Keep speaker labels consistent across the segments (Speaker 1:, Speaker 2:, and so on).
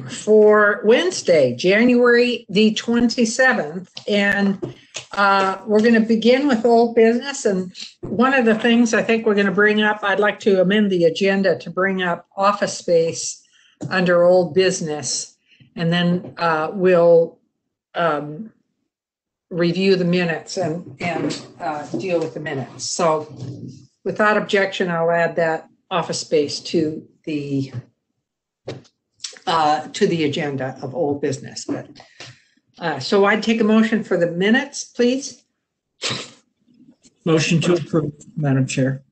Speaker 1: for Wednesday, January the 27th. And we're going to begin with old business. And one of the things I think we're going to bring up, I'd like to amend the agenda to bring up office space under old business. And then we'll review the minutes and deal with the minutes. So without objection, I'll add that office space to the agenda of old business. But so I'd take a motion for the minutes, please.
Speaker 2: Motion to approve, Madam Chair.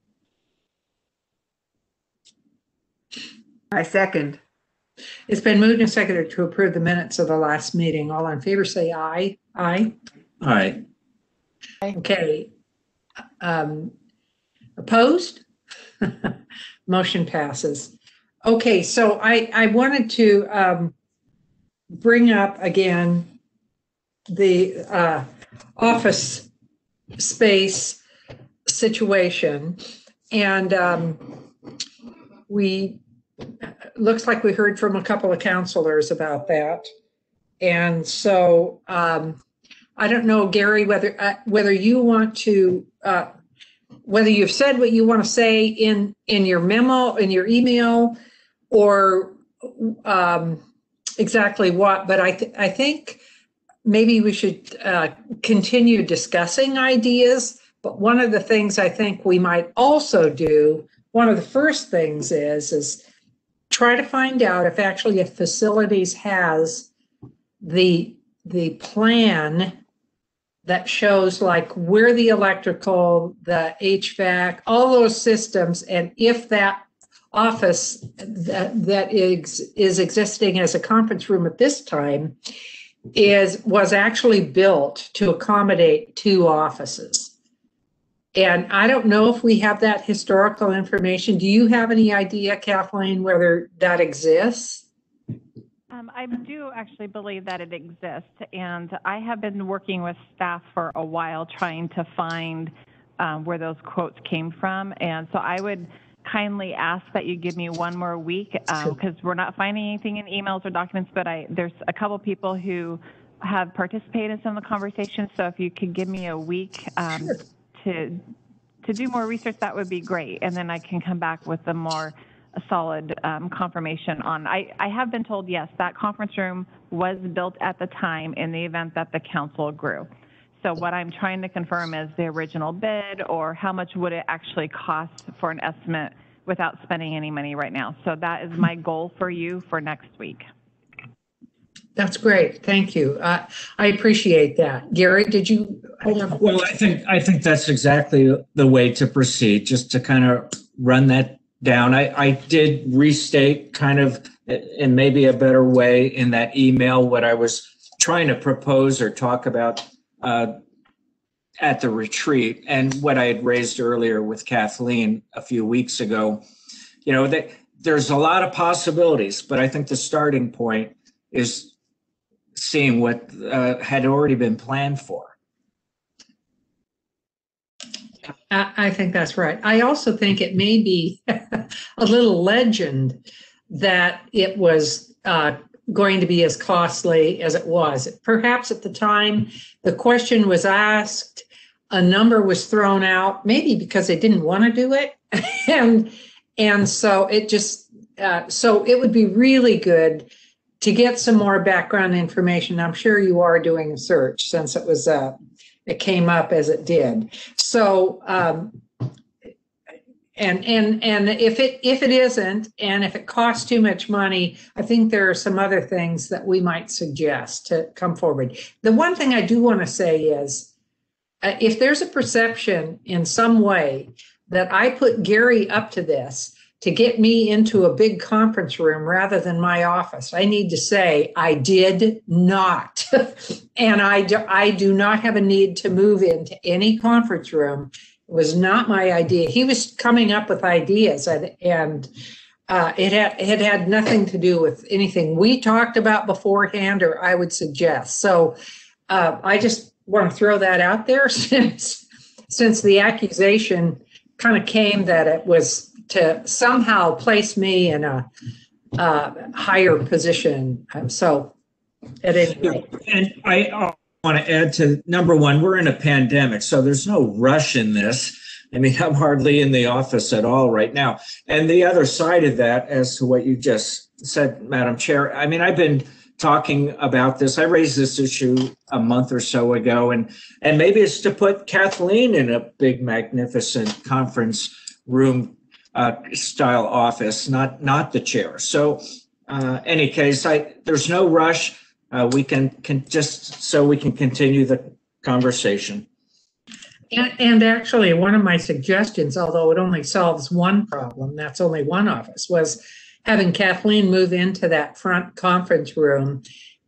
Speaker 3: I second.
Speaker 1: It's been moved and seconded to approve the minutes of the last meeting. All in favor say aye. Aye.
Speaker 2: Aye.
Speaker 1: Okay. Opposed? Motion passes. Okay, so I wanted to bring up again the office space situation. And looks like we heard from a couple of counselors about that. And so I don't know, Gary, whether you want to, whether you've said what you want to say in your memo, in your email, or exactly what, but I think maybe we should continue discussing ideas. But one of the things I think we might also do, one of the first things is try to find out if actually if facilities has the plan that shows like where the electrical, the HVAC, all those systems, and if that office that is existing as a conference room at this time was actually built to accommodate 2 offices. And I don't know if we have that historical information. Do you have any idea, Kathleen, whether that exists?
Speaker 4: I do actually believe that it exists, and I have been working with staff for a while trying to find where those quotes came from. And so I would kindly ask that you give me one more week because we're not finding anything in emails or documents, but there's a couple people who have participated in some of the conversations. So if you could give me a week to do more research, that would be great. And then I can come back with a solid confirmation on. I have been told, yes, that conference room was built at the time in the event that the council grew. So what I'm trying to confirm is the original bid, or how much would it actually cost for an estimate without spending any money right now. So that is my goal for you for next week.
Speaker 1: That's great. Thank you. I appreciate that. Gary, did you?
Speaker 2: Well, I think that's exactly the way to proceed, just to kind of run that down. I did restate kind of in maybe a better way in that email what I was trying to propose or talk about at the retreat, and what I had raised earlier with Kathleen a few weeks ago. You know, there's a lot of possibilities, but I think the starting point is seeing what had already been planned for.
Speaker 1: I think that's right. I also think it may be a little legend that it was going to be as costly as it was. Perhaps at the time the question was asked, a number was thrown out, maybe because they didn't want to do it. and so it just, so it would be really good to get some more background information. I'm sure you are doing a search since it was, it came up as it did. So, and if it isn't, and if it costs too much money, I think there are some other things that we might suggest to come forward. The one thing I do want to say is, if there's a perception in some way that I put Gary up to this to get me into a big conference room rather than my office, I need to say I did not. And I do not have a need to move into any conference room. It was not my idea. He was coming up with ideas, and it had nothing to do with anything we talked about beforehand or I would suggest. So I just want to throw that out there since the accusation kind of came that it was to somehow place me in a higher position. So at any rate.
Speaker 2: And I want to add to number one, we're in a pandemic, so there's no rush in this. I mean, I'm hardly in the office at all right now. And the other side of that, as to what you just said, Madam Chair, I mean, I've been talking about this. I raised this issue a month or so ago, and maybe it's to put Kathleen in a big, magnificent conference room style office, not the chair. So, any case, there's no rush. We can just so we can continue the conversation.
Speaker 1: And actually, one of my suggestions, although it only solves one problem, that's only one office, was having Kathleen move into that front conference room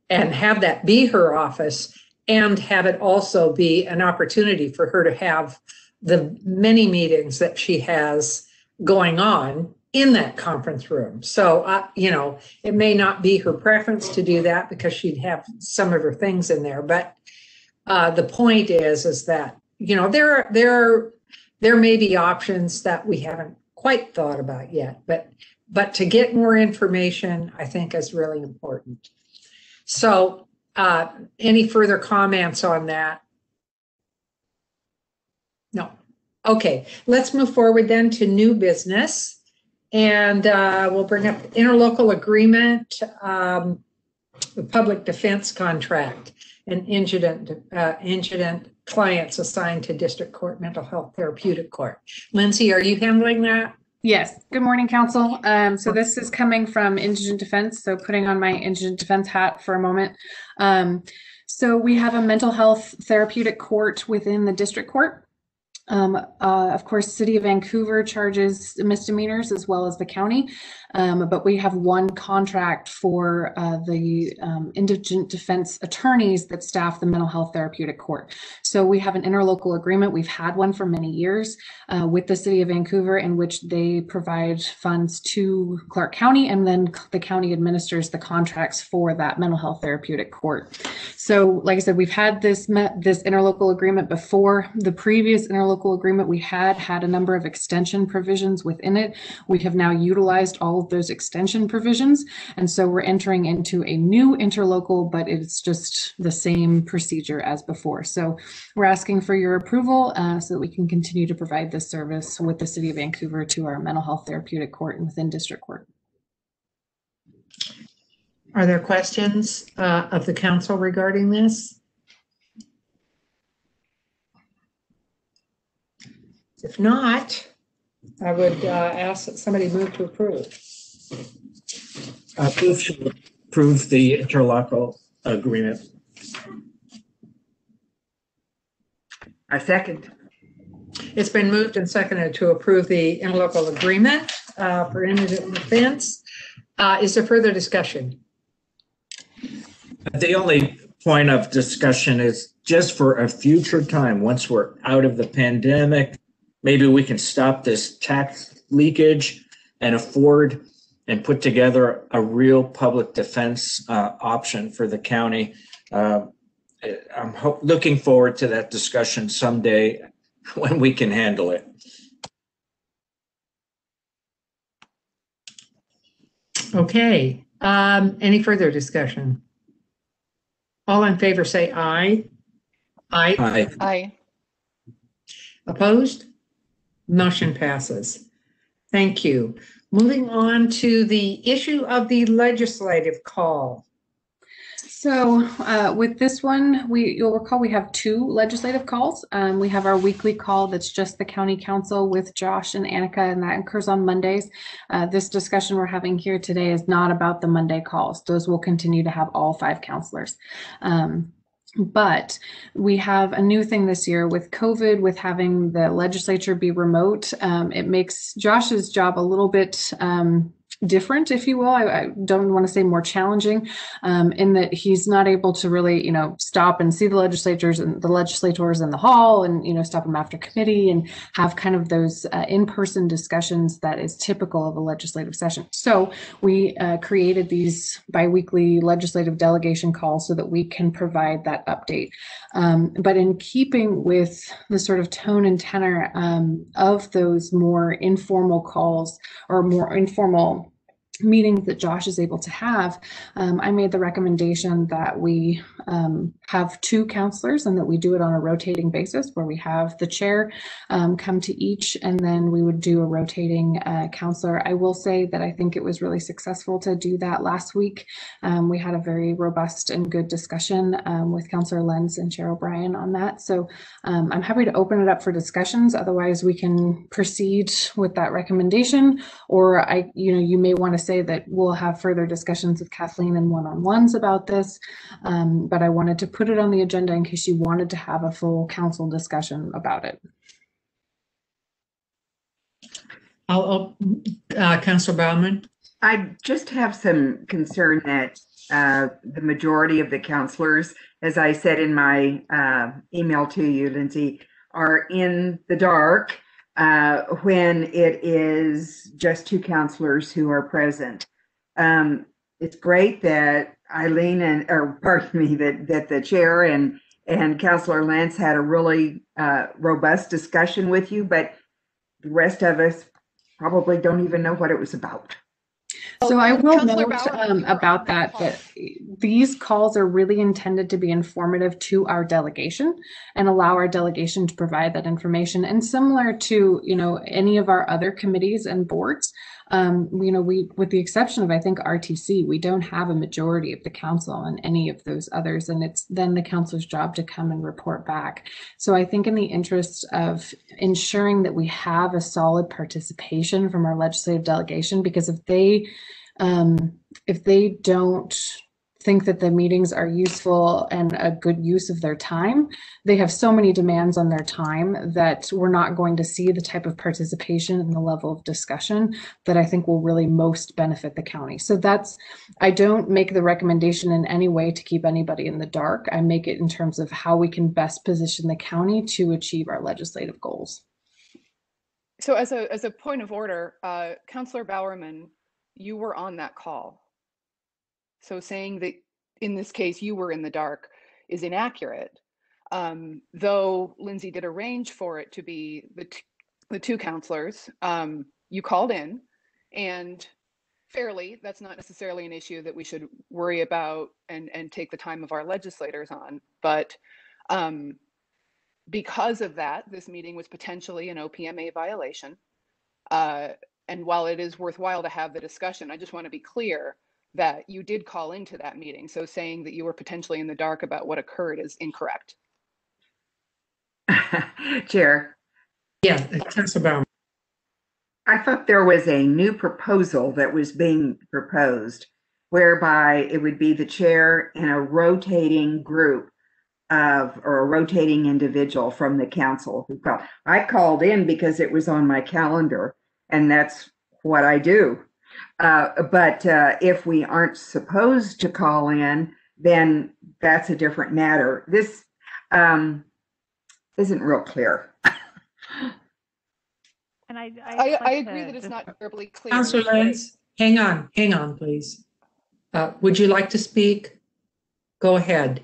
Speaker 1: and have that be her office, and have it also be an opportunity for her to have the many meetings that she has going on in that conference room. So, it may not be her preference to do that because she'd have some of her things in there. But the point is that, there may be options that we haven't quite thought about yet, but to get more information, I think, is really important. So any further comments on that? No. Okay, let's move forward then to new business. And we'll bring up interlocal agreement, the public defense contract, and incident clients assigned to district court, mental health therapeutic court. Lindsay, are you handling that?
Speaker 5: Yes. Good morning, Council. So this is coming from Indigent Defense. So putting on my Indigent Defense hat for a moment. So we have a mental health therapeutic court within the district court. Of course, City of Vancouver charges misdemeanors as well as the county, but we have one contract for the indigent defense attorneys that staff the mental health therapeutic court. So we have an interlocal agreement. We've had one for many years with the City of Vancouver, in which they provide funds to Clark County, and then the county administers the contracts for that mental health therapeutic court. So like I said, we've had this interlocal agreement before. The previous interlocal agreement we had a number of extension provisions within it. We have now utilized all of those extension provisions, and so we're entering into a new interlocal, but it's just the same procedure as before. So we're asking for your approval so that we can continue to provide this service with the City of Vancouver to our mental health therapeutic court and within district court.
Speaker 1: Are there questions of the council regarding this? If not, I would ask that somebody move to approve.
Speaker 2: Move to approve the interlocal agreement.
Speaker 3: I second.
Speaker 1: It's been moved and seconded to approve the interlocal agreement for indigent defense. Is there further discussion?
Speaker 2: The only point of discussion is just for a future time, once we're out of the pandemic, maybe we can stop this tax leakage and afford and put together a real public defense option for the county. I'm looking forward to that discussion someday when we can handle it.
Speaker 1: Okay, any further discussion? All in favor say aye. Aye.
Speaker 2: Aye.
Speaker 6: Aye.
Speaker 1: Opposed? Motion passes. Thank you. Moving on to the issue of the legislative call.
Speaker 5: So with this one, you'll recall we have two legislative calls. We have our weekly call that's just the county council with Josh and Annika, and that occurs on Mondays. This discussion we're having here today is not about the Monday calls. Those will continue to have all 5 counselors. But we have a new thing this year with COVID, with having the legislature be remote. It makes Josh's job a little bit different, if you will. I don't want to say more challenging, in that he's not able to really, stop and see the legislators in the hall, and stop them after committee and have kind of those in-person discussions that is typical of a legislative session. So we created these biweekly legislative delegation calls so that we can provide that update. But in keeping with the sort of tone and tenor of those more informal calls, or more informal meetings that Josh is able to have, I made the recommendation that we have 2 counselors and that we do it on a rotating basis where we have the chair come to each, and then we would do a rotating counselor. I will say that I think it was really successful to do that last week. We had a very robust and good discussion with Counselor Lenz and Chair O'Brien on that. So I'm happy to open it up for discussions. Otherwise, we can proceed with that recommendation, or you may want to say that we'll have further discussions with Kathleen and one-on-ones about this, but I wanted to put it on the agenda in case you wanted to have a full council discussion about it.
Speaker 1: Councilor Bauman.
Speaker 3: I just have some concern that the majority of the counselors, as I said in my email to you, Lindsay, are in the dark when it is just 2 counselors who are present. It's great that Eileen that the chair and Counselor Lance had a really robust discussion with you, but the rest of us probably don't even know what it was about.
Speaker 5: So I will note about that these calls are really intended to be informative to our delegation and allow our delegation to provide that information. And similar to, any of our other committees and boards, we, with the exception of, I think, RTC, we don't have a majority of the council on any of those others. And it's then the council's job to come and report back. So I think in the interest of ensuring that we have a solid participation from our legislative delegation, because if they don't think that the meetings are useful and a good use of their time, they have so many demands on their time that we're not going to see the type of participation and the level of discussion that I think will really most benefit the county. So I don't make the recommendation in any way to keep anybody in the dark. I make it in terms of how we can best position the county to achieve our legislative goals.
Speaker 6: So as a point of order, Councillor Bowerman, you were on that call. So saying that in this case you were in the dark is inaccurate. Though Lindsay did arrange for it to be the 2 counselors, you called in, and fairly, that's not necessarily an issue that we should worry about and take the time of our legislators on. But because of that, this meeting was potentially an OPMA violation. And while it is worthwhile to have the discussion, I just want to be clear that you did call into that meeting. So saying that you were potentially in the dark about what occurred is incorrect.
Speaker 3: Chair.
Speaker 1: Yeah, Councilor Bauman.
Speaker 3: I thought there was a new proposal that was being proposed whereby it would be the chair and a rotating group or a rotating individual from the council who called. I called in because it was on my calendar and that's what I do. But if we aren't supposed to call in, then that's a different matter. This isn't real clear.
Speaker 4: And I
Speaker 6: agree that it's not terribly clear.
Speaker 1: Councilor Lenz, hang on, please. Would you like to speak? Go ahead.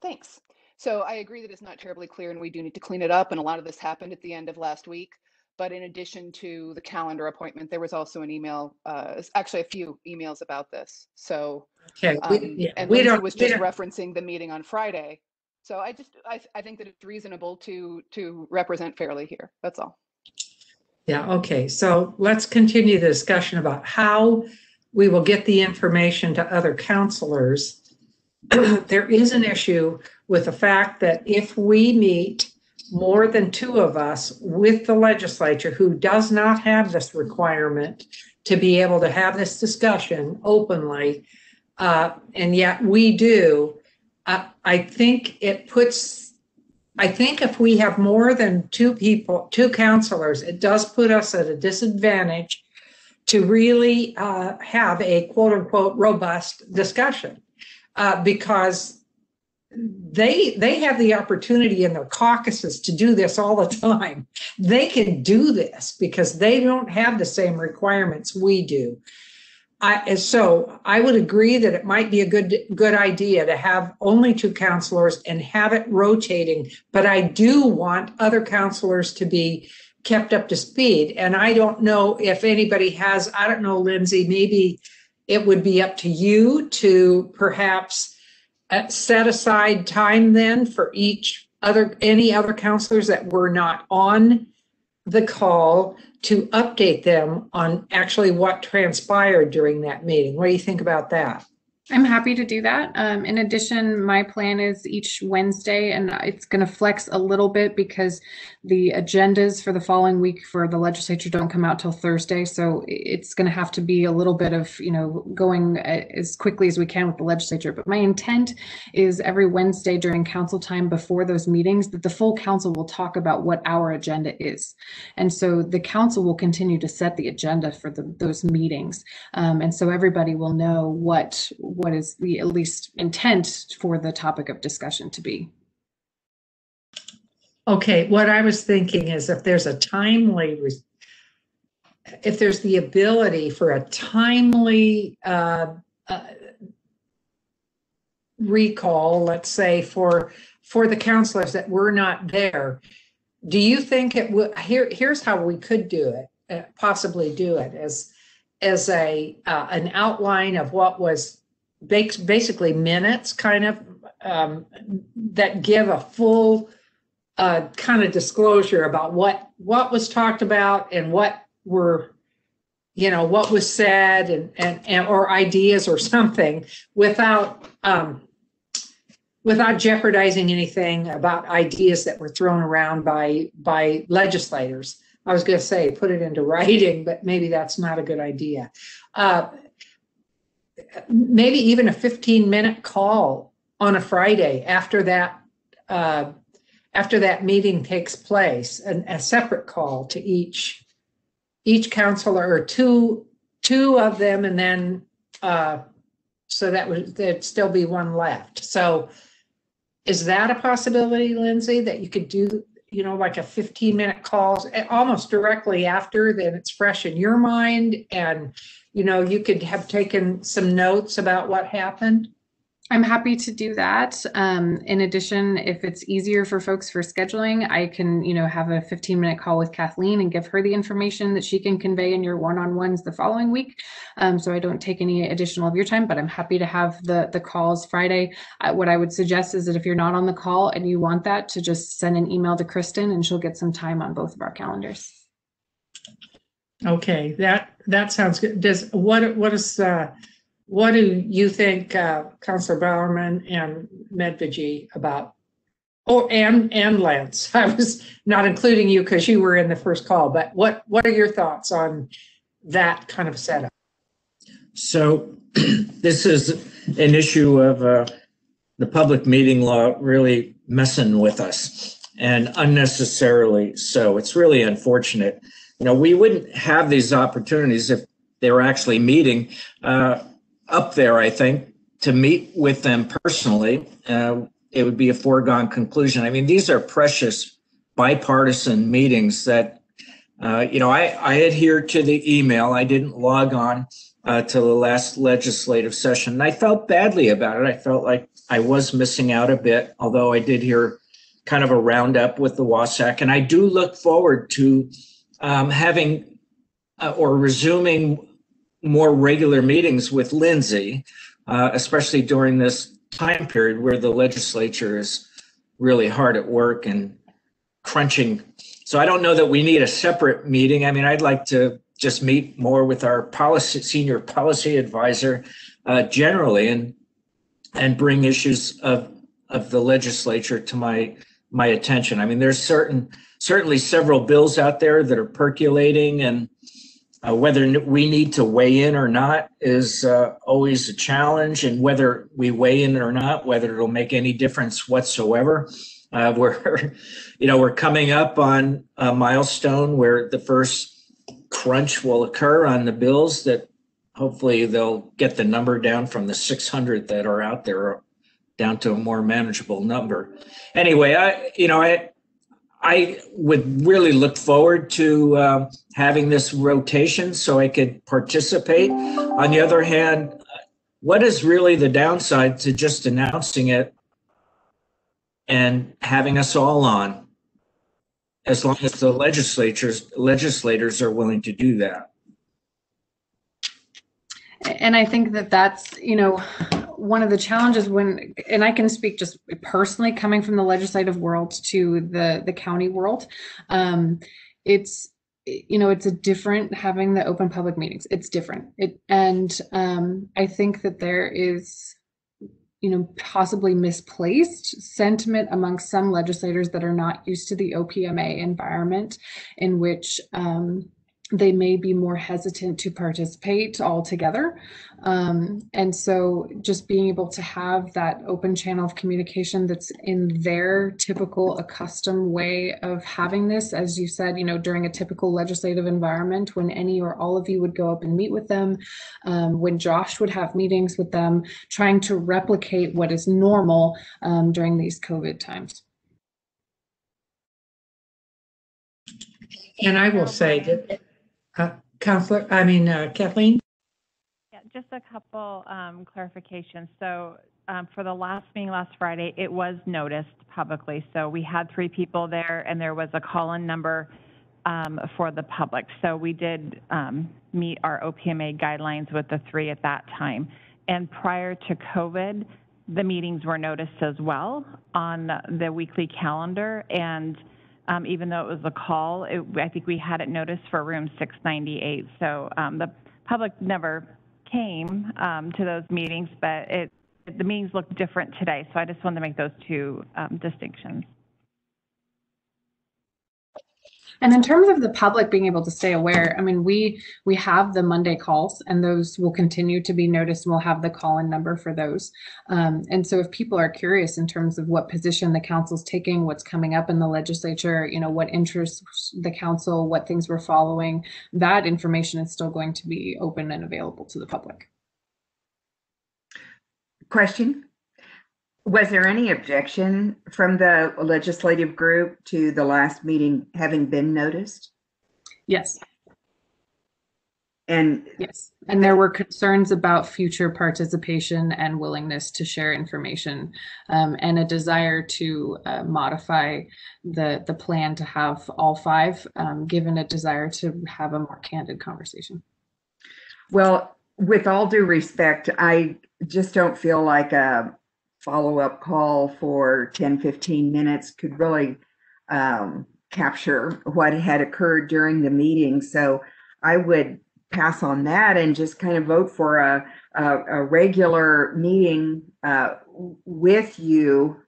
Speaker 6: Thanks. So I agree that it's not terribly clear and we do need to clean it up. And a lot of this happened at the end of last week. But in addition to the calendar appointment, there was also an email, actually a few emails about this. So,
Speaker 1: okay.
Speaker 6: And Lindsay was just referencing the meeting on Friday. So I think that it's reasonable to represent fairly here. That's all.
Speaker 1: Yeah, okay. So let's continue the discussion about how we will get the information to other counselors. There is an issue with the fact that if we meet more than 2 of us with the legislature who does not have this requirement to be able to have this discussion openly, and yet we do, I think if we have more than 2 counselors, it does put us at a disadvantage to really have a quote unquote robust discussion because they have the opportunity in their caucuses to do this all the time. They can do this because they don't have the same requirements we do. So I would agree that it might be a good idea to have only 2 counselors and have it rotating, but I do want other counselors to be kept up to speed. And I don't know if anybody has, I don't know, Lindsay, maybe it would be up to you to perhaps set aside time then for any other counselors that were not on the call to update them on actually what transpired during that meeting. What do you think about that?
Speaker 5: I'm happy to do that. In addition, my plan is each Wednesday, and it's going to flex a little bit because the agendas for the following week for the legislature don't come out till Thursday. So it's going to have to be a little bit of, going as quickly as we can with the legislature. But my intent is every Wednesday during council time before those meetings that the full council will talk about what our agenda is. And so the council will continue to set the agenda for those meetings. And so everybody will know what is the at least intent for the topic of discussion to be.
Speaker 1: Okay, what I was thinking is if there's the ability for a timely recall, let's say for the counselors that were not there, do you think it would, here's how we could do it, possibly do it as an outline of what was basically minutes kind of that give a full kind of disclosure about what was talked about and what was said and or ideas or something without jeopardizing anything about ideas that were thrown around by legislators. I was going to say put it into writing, but maybe that's not a good idea. Maybe even a 15-minute call on a Friday after that meeting takes place, and a separate call to each counselor or two of them, and then so there'd still be one left. So is that a possibility, Lindsay, that you could do, like a 15-minute call almost directly after, then it's fresh in your mind, and you could have taken some notes about what happened?
Speaker 5: I'm happy to do that. In addition, if it's easier for folks for scheduling, I can, have a 15-minute call with Kathleen and give her the information that she can convey in your one-on-ones the following week. So I don't take any additional of your time, but I'm happy to have the calls Friday. What I would suggest is that if you're not on the call and you want that, to just send an email to Kristen and she'll get some time on both of our calendars.
Speaker 1: Okay, that sounds good. What do you think, Councilor Bowerman and Medvigi, about? Oh, and Lance. I was not including you because you were in the first call, but what are your thoughts on that kind of setup?
Speaker 2: So this is an issue of the public meeting law really messing with us, and unnecessarily so. It's really unfortunate. We wouldn't have these opportunities if they were actually meeting up there, I think, to meet with them personally. It would be a foregone conclusion. I mean, these are precious bipartisan meetings that, I adhere to the email. I didn't log on to the last legislative session, and I felt badly about it. I felt like I was missing out a bit, although I did hear kind of a roundup with the WASAC, and I do look forward to having or resuming more regular meetings with Lindsay, especially during this time period where the legislature is really hard at work and crunching. So I don't know that we need a separate meeting. I mean, I'd like to just meet more with our senior policy advisor generally and bring issues of the legislature to my attention. I mean, there's certainly several bills out there that are percolating, and whether we need to weigh in or not is always a challenge, and whether we weigh in or not, whether it'll make any difference whatsoever. We're coming up on a milestone where the first crunch will occur on the bills that hopefully they'll get the number down from the 600 that are out there down to a more manageable number. Anyway, I would really look forward to having this rotation so I could participate. On the other hand, what is really the downside to just announcing it and having us all on? as long as the legislators are willing to do that.
Speaker 5: And I think that that's, you know, one of the challenges when, and I can speak just personally coming from the legislative world to the county world, it's, you know, it's a different having the open public meetings. It's different. I think that there is, you know, possibly misplaced sentiment amongst some legislators that are not used to the OPMA environment, in which they may be more hesitant to participate altogether. And so just being able to have that open channel of communication that's in their typical accustomed way of having this, as you said, you know, during a typical legislative environment, when any or all of you would go up and meet with them, when Josh would have meetings with them, trying to replicate what is normal during these COVID times.
Speaker 1: And I will say that, Kathleen?
Speaker 4: Yeah, just a couple clarifications. So for the last meeting last Friday, it was noticed publicly. So we had 3 people there, and there was a call-in number for the public. So we did meet our OPMA guidelines with the 3 at that time. And prior to COVID, the meetings were noticed as well on the weekly calendar. And even though it was a call, I think we had it noticed for room 698. So the public never came to those meetings, but the meetings look different today. So I just wanted to make those 2 distinctions.
Speaker 5: And in terms of the public being able to stay aware, I mean, we have the Monday calls, and those will continue to be noticed, and we'll have the call-in number for those. And so if people are curious in terms of what position the council's taking, what's coming up in the legislature, you know, what interests the council, what things we're following, that information is still going to be open and available to the public.
Speaker 3: Question. Was there any objection from the legislative group to the last meeting having been noticed?
Speaker 5: Yes.
Speaker 3: And
Speaker 5: yes, and there were concerns about future participation and willingness to share information, and a desire to modify the plan to have all 5, given a desire to have a more candid conversation.
Speaker 3: Well, with all due respect, I just don't feel like a follow-up call for 10-15 minutes could really capture what had occurred during the meeting. So I would pass on that and just kind of vote for a regular meeting with you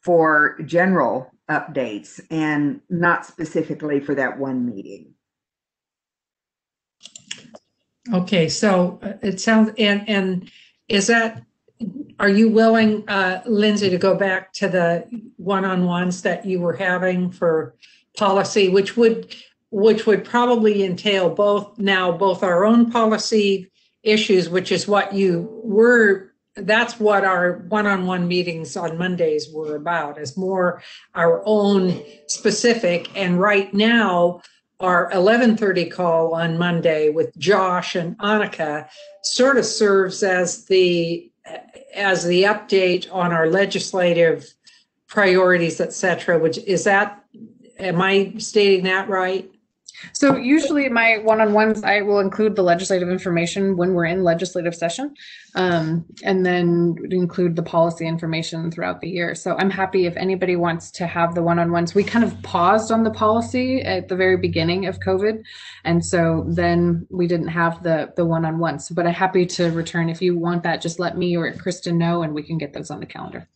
Speaker 3: for general updates and not specifically for that one meeting.
Speaker 1: Okay, so it sounds, and is that, are you willing, Lindsay, to go back to the one-on-ones that you were having for policy, which would probably entail both our own policy issues, which is what that's what our one-on-one meetings on Mondays were about, is more our own specific. And right now, our 11:30 call on Monday with Josh and Annika sort of serves as the update on our legislative priorities, et cetera, which is that, am I stating that right?
Speaker 5: So usually my one-on-ones, I will include the legislative information when we're in legislative session, and then include the policy information throughout the year. So I'm happy if anybody wants to have the one-on-ones. We kind of paused on the policy at the very beginning of COVID, and so then we didn't have the one-on-ones. But I'm happy to return. If you want that, just let me or Kristen know, and we can get those on the calendar.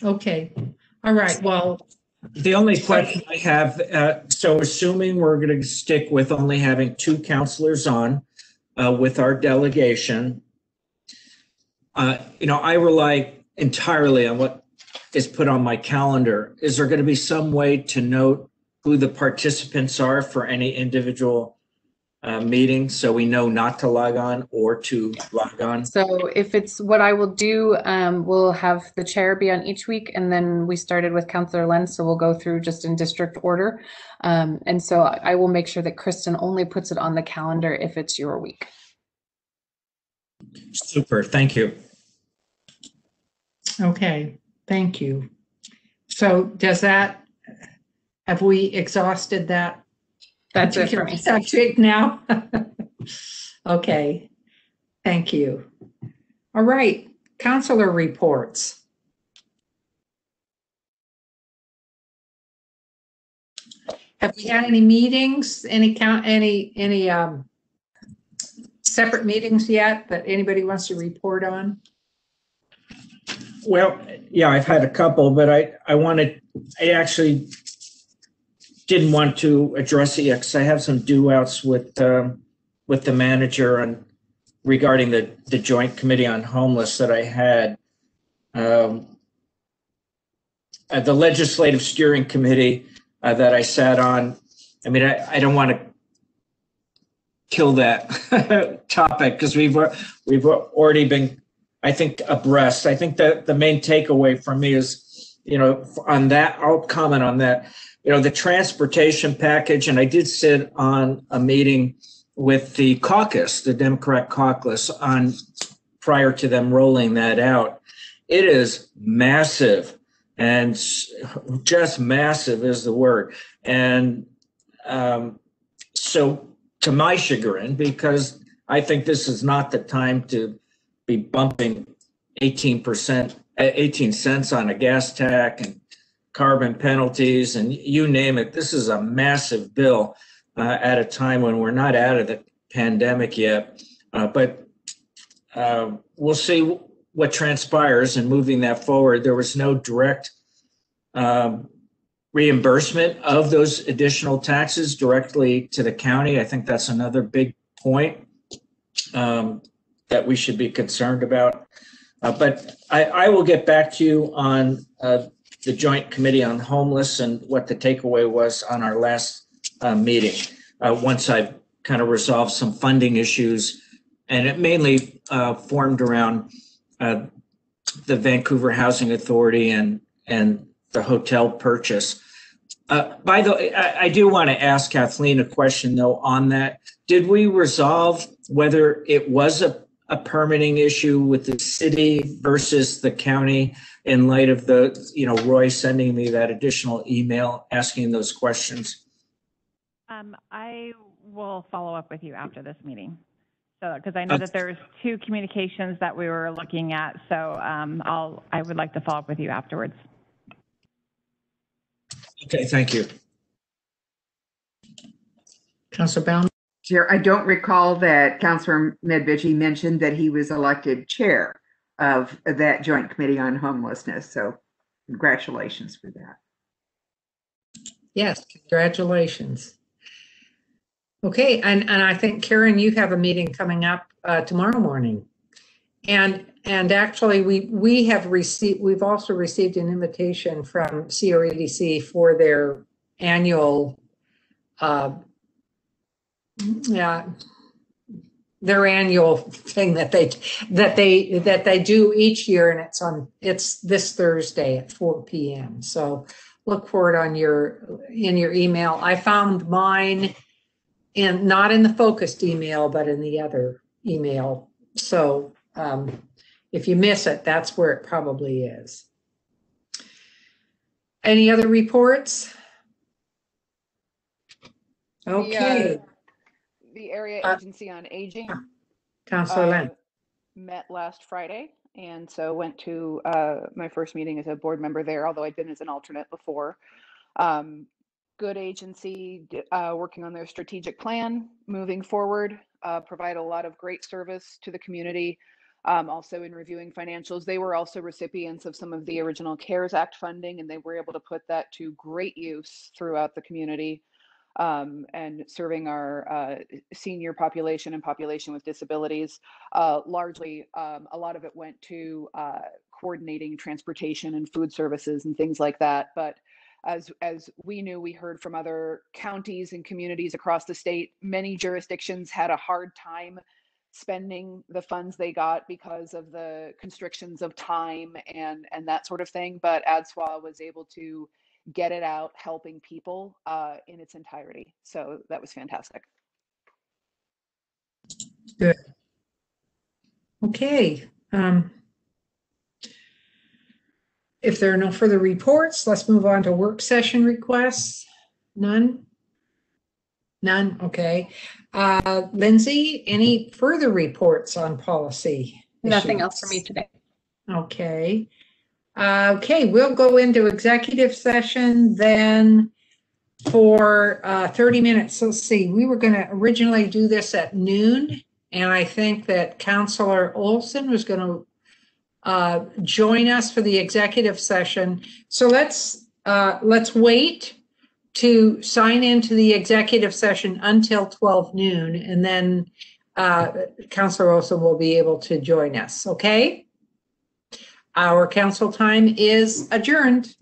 Speaker 1: Okay. All right. Well,
Speaker 2: the only question I have, so assuming we're going to stick with only having 2 counselors on with our delegation, you know, I rely entirely on what is put on my calendar. Is there going to be some way to note who the participants are for any individual meeting, so we know not to log on or to log on?
Speaker 5: So if it's what I will do, we'll have the chair be on each week, and then we started with Councillor Lenz, so we'll go through just in district order. And so I will make sure that Kristen only puts it on the calendar if it's your week.
Speaker 2: Super, thank you.
Speaker 1: Okay, thank you. So does that, have we exhausted that
Speaker 5: That's it for me.
Speaker 1: subject now? Okay, thank you. All right, counselor reports. Have we had any meetings, any separate meetings yet that anybody wants to report on?
Speaker 2: Well, yeah, I've had a couple, but I actually didn't want to address it yet because I have some due outs with the manager and regarding the joint committee on homeless that I had. The legislative steering committee that I sat on. I mean, I don't want to kill that topic because we've already been, I think, abreast. I think that the main takeaway for me is, on that, I'll comment on that. The transportation package, and I did sit on a meeting with the caucus, the Democrat caucus, on prior to them rolling that out. It is massive, and just massive is the word. And so, to my chagrin, because I think this is not the time to be bumping 18 cents on a gas tax and carbon penalties and you name it. This is a massive bill at a time when we're not out of the pandemic yet. But we'll see what transpires in moving that forward. There was no direct reimbursement of those additional taxes directly to the county. I think that's another big point that we should be concerned about. But I will get back to you on the Joint Committee on Homeless and what the takeaway was on our last meeting. Once I've kind of resolved some funding issues, and it mainly formed around the Vancouver Housing Authority and the hotel purchase. By the way, I do want to ask Kathleen a question though on that. Did we resolve whether it was a permitting issue with the city versus the county in light of Roy sending me that additional email asking those questions?
Speaker 4: I will follow up with you after this meeting. So, because I know that there's two communications that we were looking at. So I would like to follow up with you afterwards.
Speaker 2: Okay, thank you.
Speaker 1: Councilor Baum?
Speaker 3: Chair, I don't recall that Councilor Medvici mentioned that he was elected chair of that Joint Committee on Homelessness. So congratulations for that.
Speaker 1: Yes, congratulations. Okay, and I think, Karen, you have a meeting coming up tomorrow morning. And actually, we've also received an invitation from CREDC for their annual thing that they do each year, and it's this Thursday at 4 p.m. So look for it in your email. I found mine not in the focused email, but in the other email. So if you miss it, that's where it probably is. Any other reports? Okay.
Speaker 6: The Area Agency on Aging
Speaker 1: Councilor Lynn.
Speaker 6: met last Friday, and so went to my first meeting as a board member there, although I'd been as an alternate before. Good agency, working on their strategic plan moving forward, provide a lot of great service to the community. Also in reviewing financials, they were also recipients of some of the original CARES Act funding, and they were able to put that to great use throughout the community. And serving our senior population and population with disabilities. Largely, a lot of it went to coordinating transportation and food services and things like that. But as we heard from other counties and communities across the state, many jurisdictions had a hard time spending the funds they got because of the constrictions of time and that sort of thing. But ADSWA was able to get it out, helping people in its entirety. So that was fantastic.
Speaker 1: Good. Okay. If there are no further reports, let's move on to work session requests. None? None, okay. Lindsay, any further reports on policy?
Speaker 5: Nothing else for
Speaker 1: issues?
Speaker 5: me today.
Speaker 1: Okay. Okay, we'll go into executive session then for 30 minutes. Let's see, we were going to originally do this at noon, and I think that Counselor Olson was going to join us for the executive session. So let's wait to sign into the executive session until 12 noon, and then Counselor Olson will be able to join us, okay? Our council time is adjourned.